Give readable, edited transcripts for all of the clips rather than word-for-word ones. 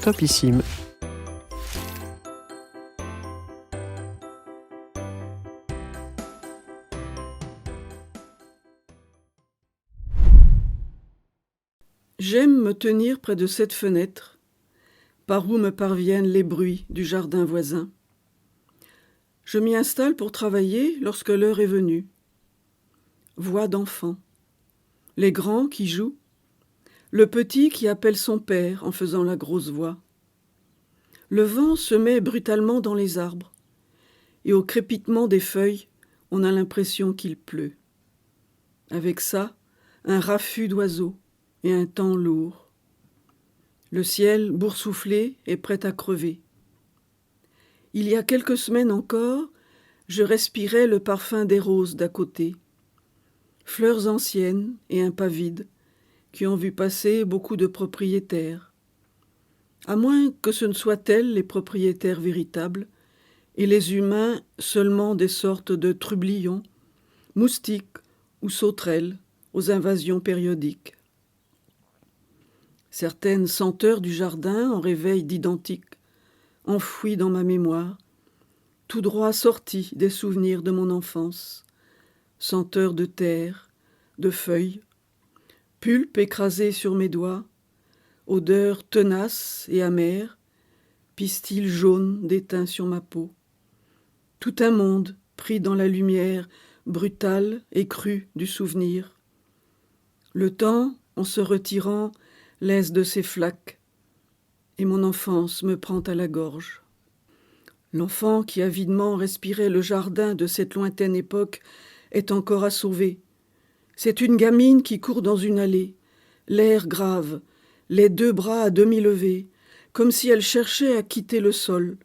Topissime. J'aime me tenir près de cette fenêtre, par où me parviennent les bruits du jardin voisin. Je m'y installe pour travailler lorsque l'heure est venue. Voix d'enfant, les grands qui jouent, le petit qui appelle son père en faisant la grosse voix. Le vent se met brutalement dans les arbres, et au crépitement des feuilles, on a l'impression qu'il pleut. Avec ça, un raffut d'oiseaux et un temps lourd. Le ciel, boursouflé, est prêt à crever. Il y a quelques semaines encore, je respirais le parfum des roses d'à côté, fleurs anciennes et un pas vide, qui ont vu passer beaucoup de propriétaires. À moins que ce ne soient elles les propriétaires véritables, et les humains seulement des sortes de trublions, moustiques ou sauterelles aux invasions périodiques. Certaines senteurs du jardin en réveillent d'identiques, enfouies dans ma mémoire, tout droit sorties des souvenirs de mon enfance, senteurs de terre, de feuilles, pulpe écrasé sur mes doigts, odeur tenace et amère, pistil jaune déteint sur ma peau. Tout un monde pris dans la lumière brutale et crue du souvenir. Le temps, en se retirant, laisse de ses flaques, et mon enfance me prend à la gorge. L'enfant qui avidement respirait le jardin de cette lointaine époque est encore à sauver. C'est une gamine qui court dans une allée, l'air grave, les deux bras à demi levés, comme si elle cherchait à quitter le sol.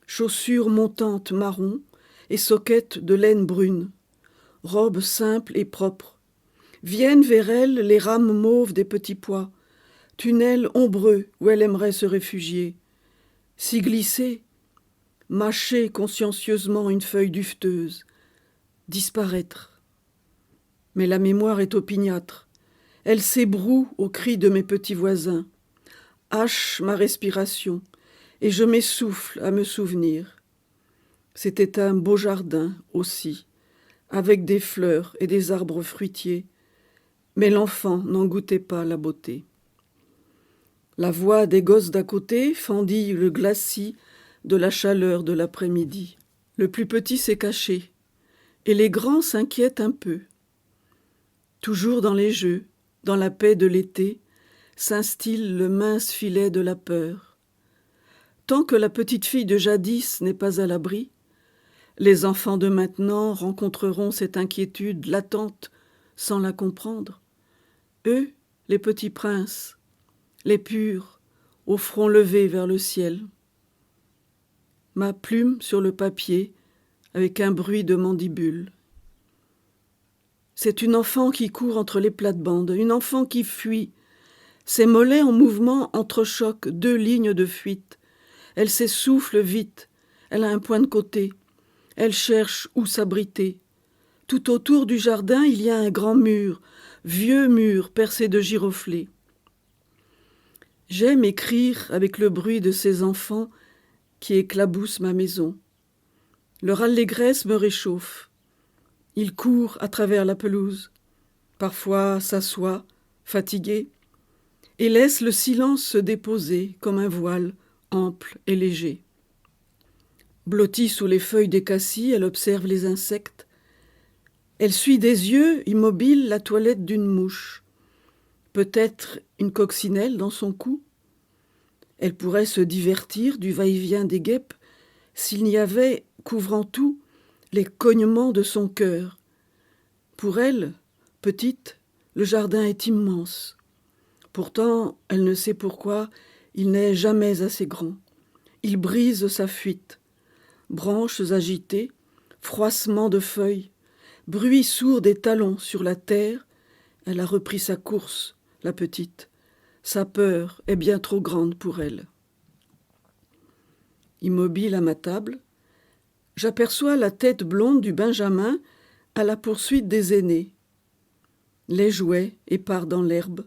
Chaussures montantes marron et soquettes de laine brune, robe simple et propre. Viennent vers elle les rames mauves des petits pois, tunnel ombreux où elle aimerait se réfugier. S'y glisser, mâcher consciencieusement une feuille dufteuse, disparaître. Mais la mémoire est opiniâtre. Elle s'ébroue au cri de mes petits voisins, hache ma respiration, et je m'essouffle à me souvenir. C'était un beau jardin aussi, avec des fleurs et des arbres fruitiers, mais l'enfant n'en goûtait pas la beauté. La voix des gosses d'à côté fendit le glacis de la chaleur de l'après-midi. Le plus petit s'est caché, et les grands s'inquiètent un peu. Toujours dans les jeux, dans la paix de l'été, s'instille le mince filet de la peur. Tant que la petite fille de jadis n'est pas à l'abri, les enfants de maintenant rencontreront cette inquiétude latente sans la comprendre. Eux, les petits princes, les purs, au front levé vers le ciel. Ma plume sur le papier, avec un bruit de mandibule. C'est une enfant qui court entre les plates-bandes, une enfant qui fuit. Ses mollets en mouvement entrechoquent deux lignes de fuite. Elle s'essouffle vite, elle a un point de côté. Elle cherche où s'abriter. Tout autour du jardin, il y a un grand mur, vieux mur percé de giroflées. J'aime écrire avec le bruit de ces enfants qui éclaboussent ma maison. Leur allégresse me réchauffe. Ils courent à travers la pelouse, parfois s'assoient, fatigués, et laissent le silence se déposer comme un voile ample et léger. Blottie sous les feuilles des cassis, elle observe les insectes. Elle suit des yeux, immobile, la toilette d'une mouche. Peut-être une coccinelle dans son cou. Elle pourrait se divertir du va-et-vient des guêpes s'il n'y avait, couvrant tout, les cognements de son cœur. Pour elle, petite, le jardin est immense. Pourtant, elle ne sait pourquoi il n'est jamais assez grand. Il brise sa fuite. Branches agitées, froissement de feuilles, bruit sourd des talons sur la terre, elle a repris sa course, la petite. Sa peur est bien trop grande pour elle. Immobile à ma table, j'aperçois la tête blonde du Benjamin à la poursuite des aînés. Les jouets épars dans l'herbe.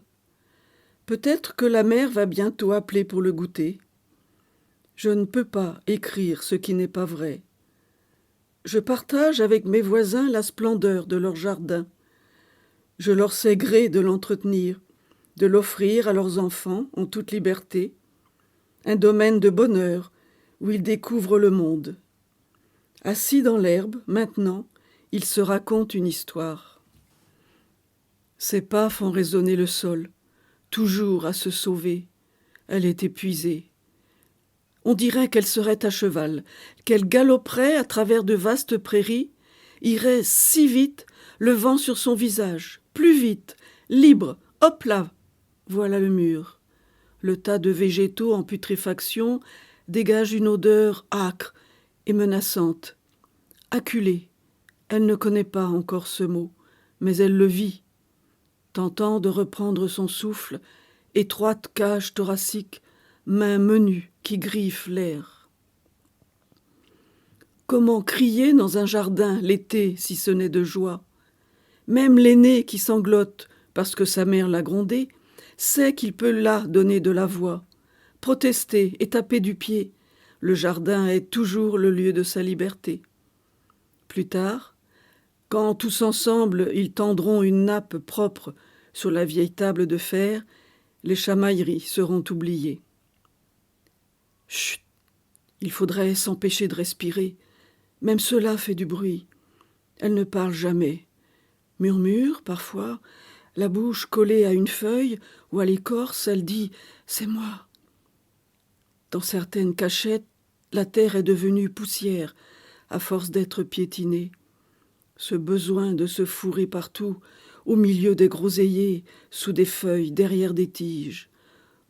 Peut-être que la mère va bientôt appeler pour le goûter. Je ne peux pas écrire ce qui n'est pas vrai. Je partage avec mes voisins la splendeur de leur jardin. Je leur sais gré de l'entretenir, de l'offrir à leurs enfants en toute liberté, un domaine de bonheur où ils découvrent le monde. Assis dans l'herbe, maintenant, ils se racontent une histoire. Ses pas font résonner le sol, toujours à se sauver. Elle est épuisée. On dirait qu'elle serait à cheval, qu'elle galoperait à travers de vastes prairies, irait si vite, le vent sur son visage, plus vite, libre, hop là, voilà le mur. Le tas de végétaux en putréfaction dégage une odeur âcre et menaçante. Acculée, elle ne connaît pas encore ce mot, mais elle le vit. Tentant de reprendre son souffle, étroite cage thoracique, mains menues qui griffent l'air. Comment crier dans un jardin l'été si ce n'est de joie? Même l'aîné qui sanglote parce que sa mère l'a grondé sait qu'il peut là donner de la voix, protester et taper du pied. Le jardin est toujours le lieu de sa liberté. Plus tard, quand tous ensemble ils tendront une nappe propre sur la vieille table de fer, les chamailleries seront oubliées. Chut! Il faudrait s'empêcher de respirer. Même cela fait du bruit. Elle ne parle jamais. Murmure, parfois, la bouche collée à une feuille ou à l'écorce, elle dit « c'est moi ». Dans certaines cachettes, la terre est devenue poussière à force d'être piétinée. Ce besoin de se fourrer partout, au milieu des groseilliers, sous des feuilles, derrière des tiges,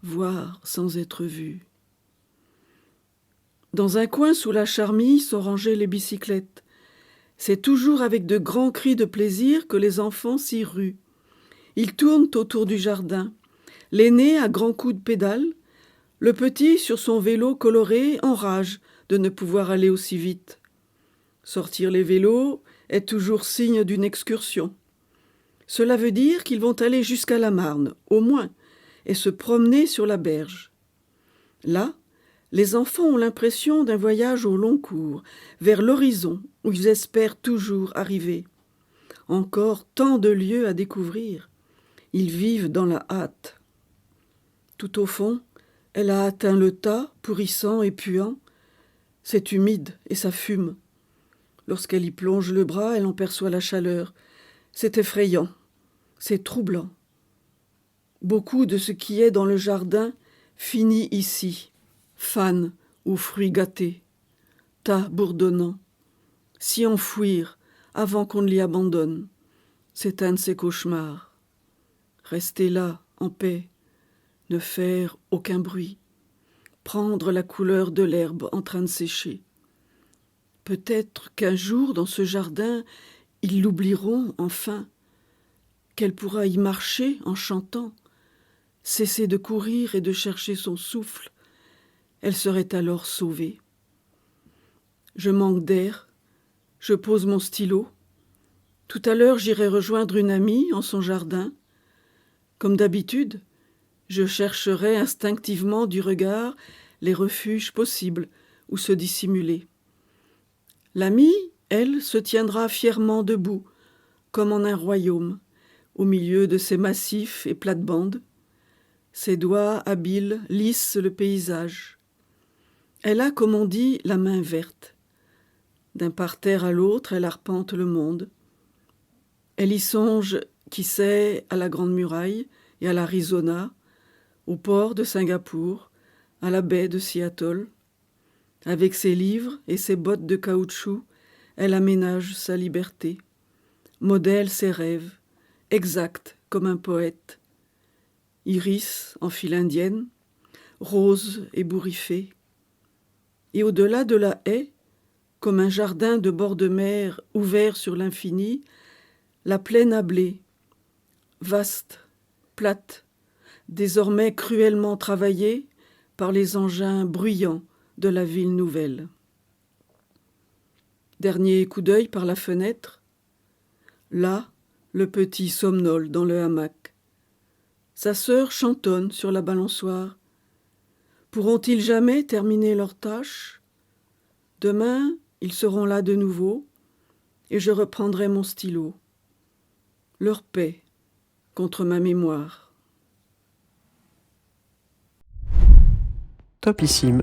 voir sans être vu. Dans un coin sous la charmille sont rangées les bicyclettes. C'est toujours avec de grands cris de plaisir que les enfants s'y ruent. Ils tournent autour du jardin. L'aîné à grands coups de pédale, le petit sur son vélo coloré enrage de ne pouvoir aller aussi vite. Sortir les vélos est toujours signe d'une excursion. Cela veut dire qu'ils vont aller jusqu'à la Marne, au moins, et se promener sur la berge. Là, les enfants ont l'impression d'un voyage au long cours, vers l'horizon où ils espèrent toujours arriver. Encore tant de lieux à découvrir. Ils vivent dans la hâte. Tout au fond, elle a atteint le tas, pourrissant et puant. C'est humide et ça fume. Lorsqu'elle y plonge le bras, elle en perçoit la chaleur. C'est effrayant, c'est troublant. Beaucoup de ce qui est dans le jardin finit ici. Fanes ou fruits gâtés, tas bourdonnants, s'y enfouir avant qu'on ne l'y abandonne. C'est un de ces cauchemars. Rester là, en paix, ne faire aucun bruit, prendre la couleur de l'herbe en train de sécher. Peut-être qu'un jour, dans ce jardin, ils l'oublieront enfin, qu'elle pourra y marcher en chantant, cesser de courir et de chercher son souffle. Elle serait alors sauvée. Je manque d'air, je pose mon stylo. Tout à l'heure, j'irai rejoindre une amie en son jardin. Comme d'habitude, je chercherai instinctivement du regard les refuges possibles où se dissimuler. L'amie, elle, se tiendra fièrement debout, comme en un royaume, au milieu de ses massifs et plates-bandes. Ses doigts habiles lissent le paysage. Elle a, comme on dit, la main verte. D'un parterre à l'autre, elle arpente le monde. Elle y songe, qui sait, à la Grande Muraille et à l'Arizona, au port de Singapour, à la baie de Seattle. Avec ses livres et ses bottes de caoutchouc, elle aménage sa liberté, modèle ses rêves, exact comme un poète. Iris en file indienne, rose ébouriffée. Et au-delà de la haie, comme un jardin de bord de mer ouvert sur l'infini, la plaine à blé, vaste, plate, désormais cruellement travaillée par les engins bruyants de la ville nouvelle. Dernier coup d'œil par la fenêtre, là, le petit somnole dans le hamac. Sa sœur chantonne sur la balançoire. Pourront-ils jamais terminer leur tâche? Demain, ils seront là de nouveau, et je reprendrai mon stylo. Leur paix contre ma mémoire. Topissime.